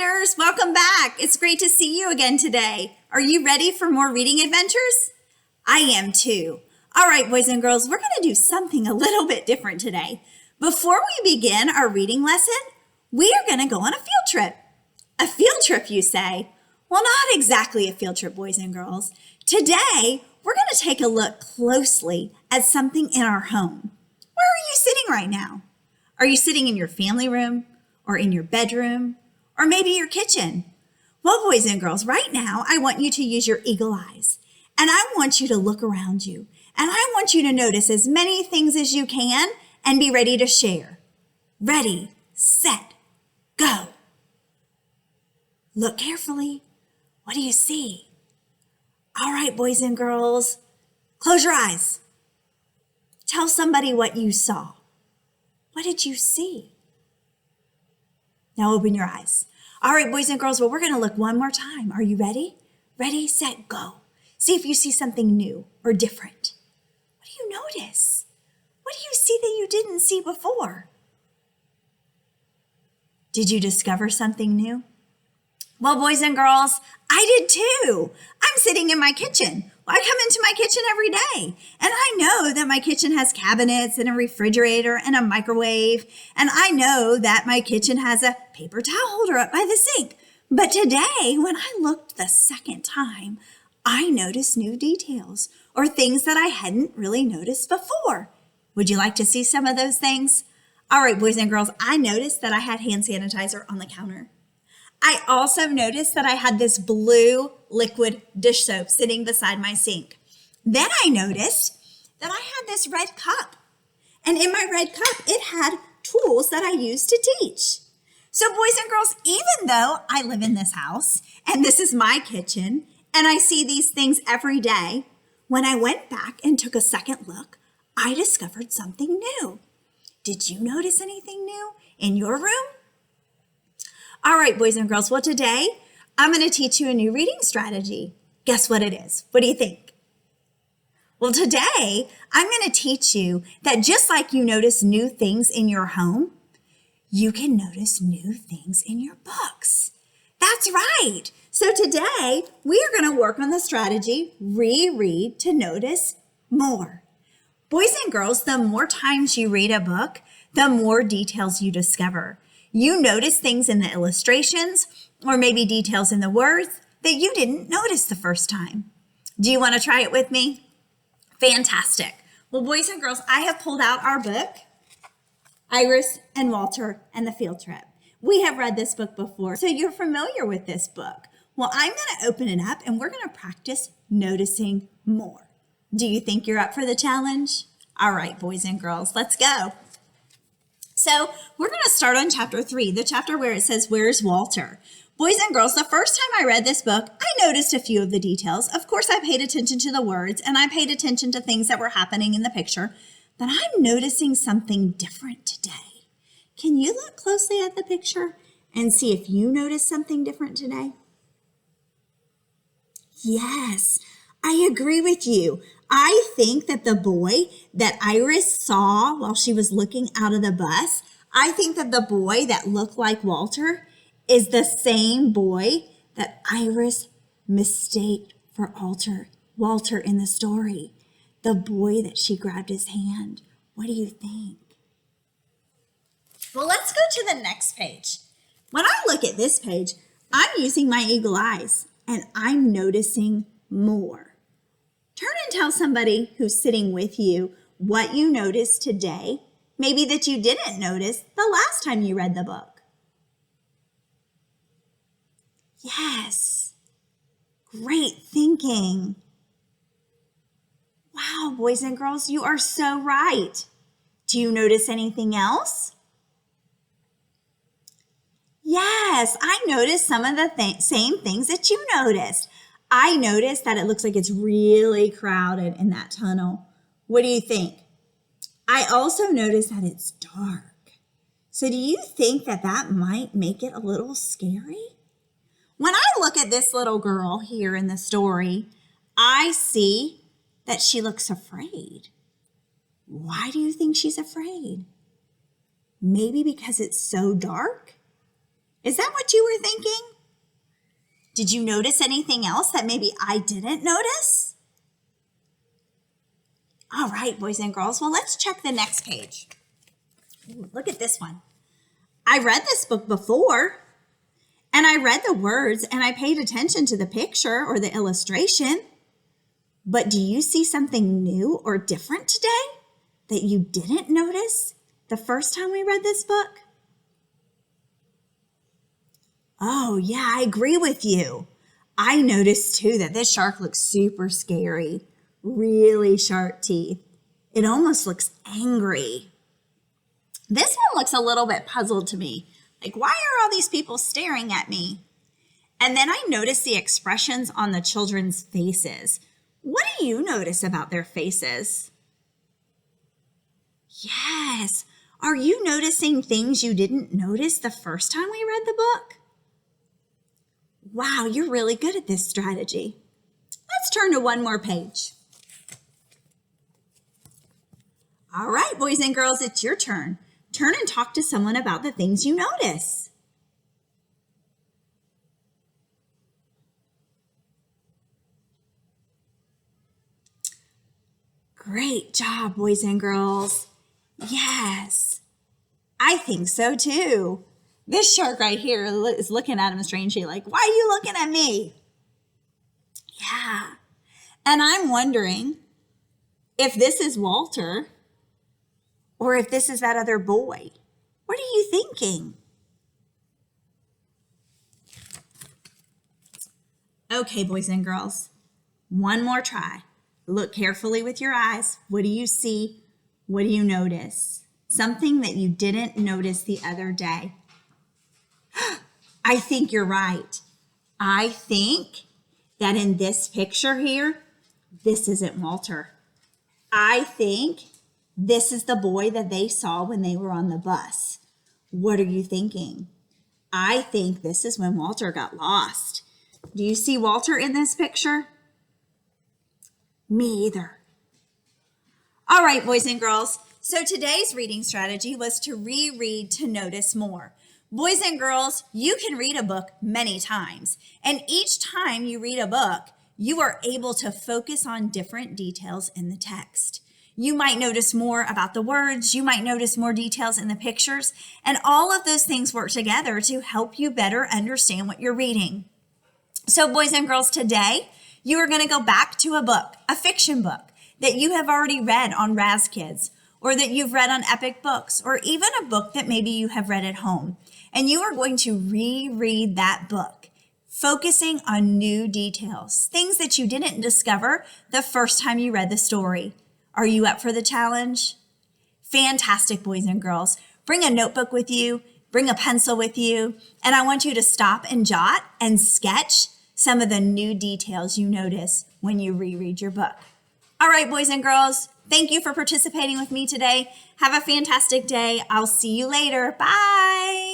readers, welcome back. It's great to see you again today. Are you ready for more reading adventures? I am too. All right, boys and girls, we're going to do something a little bit different today. Before we begin our reading lesson, we are going to go on a field trip. A field trip, you say? Well, not exactly a field trip, boys and girls. Today, we're going to take a look closely at something in our home. Where are you sitting right now? Are you sitting in your family room or in your bedroom or maybe your kitchen? Well, boys and girls, right now, I want you to use your eagle eyes and I want you to look around you and I want you to notice as many things as you can and be ready to share. Ready, set, go. Look carefully. What do you see? All right, boys and girls, close your eyes. Tell somebody what you saw. What did you see? Now open your eyes. All right, boys and girls, well, we're going to look one more time. Are you ready? Ready, set, go. See if you see something new or different. What do you notice? What do you see that you didn't see before? Did you discover something new? Well, boys and girls, I did too. I'm sitting in my kitchen. Well, I come into my kitchen every day, and I know that my kitchen has cabinets and a refrigerator and a microwave, and I know that my kitchen has a paper towel holder up by the sink. But today, when I looked the second time, I noticed new details or things that I hadn't really noticed before. Would you like to see some of those things? All right, boys and girls, I noticed that I had hand sanitizer on the counter. I also noticed that I had this blue liquid dish soap sitting beside my sink. Then I noticed that I had this red cup. And in my red cup, it had tools that I used to teach. So boys and girls, even though I live in this house and this is my kitchen and I see these things every day, when I went back and took a second look, I discovered something new. Did you notice anything new in your room? All right, boys and girls, well, today I'm going to teach you a new reading strategy. Guess what it is? What do you think? Well, today I'm going to teach you that just like you notice new things in your home, you can notice new things in your books. That's right. So today we are going to work on the strategy, reread to notice more. Boys and girls, the more times you read a book, the more details you discover. You notice things in the illustrations or maybe details in the words that you didn't notice the first time. Do you want to try it with me? Fantastic. Well, boys and girls, I have pulled out our book, Iris and Walter and the Field Trip. We have read this book before, so you're familiar with this book. Well, I'm going to open it up and we're going to practice noticing more. Do you think you're up for the challenge? All right, boys and girls, let's go. So we're going to start on chapter 3, the chapter where it says, Where's Walter? Boys and girls, the first time I read this book, I noticed a few of the details. Of course, I paid attention to the words and I paid attention to things that were happening in the picture, but I'm noticing something different today. Can you look closely at the picture and see if you notice something different today? Yes, I agree with you. I think that the boy that Iris saw while she was looking out of the bus, I think that the boy that looked like Walter is the same boy that Iris mistaked for Walter in the story. The boy that she grabbed his hand. What do you think? Well, let's go to the next page. When I look at this page, I'm using my eagle eyes and I'm noticing more. Turn and tell somebody who's sitting with you what you noticed today, maybe that you didn't notice the last time you read the book. Yes, great thinking. Wow, boys and girls, you are so right. Do you notice anything else? Yes, I noticed some of the same things that you noticed. I noticed that it looks like it's really crowded in that tunnel. What do you think? I also noticed that it's dark. So do you think that that might make it a little scary? When I look at this little girl here in the story, I see that she looks afraid. Why do you think she's afraid? Maybe because it's so dark? Is that what you were thinking? Did you notice anything else that maybe I didn't notice? All right, boys and girls, well, let's check the next page. Ooh, look at this one. I read this book before, and I read the words, and I paid attention to the picture or the illustration. But do you see something new or different today that you didn't notice the first time we read this book? Oh, yeah, I agree with you. I noticed too that this shark looks super scary, really sharp teeth. It almost looks angry. This one looks a little bit puzzled to me. Like, why are all these people staring at me? And then I noticed the expressions on the children's faces. What do you notice about their faces? Yes. Are you noticing things you didn't notice the first time we read the book? Wow, you're really good at this strategy. Let's turn to one more page. All right, boys and girls, it's your turn. Turn and talk to someone about the things you notice. Great job, boys and girls. Yes, I think so too. This shark right here is looking at him strangely like, why are you looking at me? Yeah, and I'm wondering if this is Walter or if this is that other boy. What are you thinking? Okay, boys and girls, one more try. Look carefully with your eyes. What do you see? What do you notice? Something that you didn't notice the other day. I think you're right. I think that in this picture here, this isn't Walter. I think this is the boy that they saw when they were on the bus. What are you thinking? I think this is when Walter got lost. Do you see Walter in this picture? Me either. All right, boys and girls. So today's reading strategy was to reread to notice more. Boys and girls, you can read a book many times. And each time you read a book, you are able to focus on different details in the text. You might notice more about the words. You might notice more details in the pictures. And all of those things work together to help you better understand what you're reading. So boys and girls, today, you are going to go back to a book, a fiction book that you have already read on Raz Kids, or that you've read on Epic Books, or even a book that maybe you have read at home. And you are going to reread that book, focusing on new details, things that you didn't discover the first time you read the story. Are you up for the challenge? Fantastic, boys and girls. Bring a notebook with you, bring a pencil with you, and I want you to stop and jot and sketch some of the new details you notice when you reread your book. All right, boys and girls, thank you for participating with me today. Have a fantastic day. I'll see you later. Bye.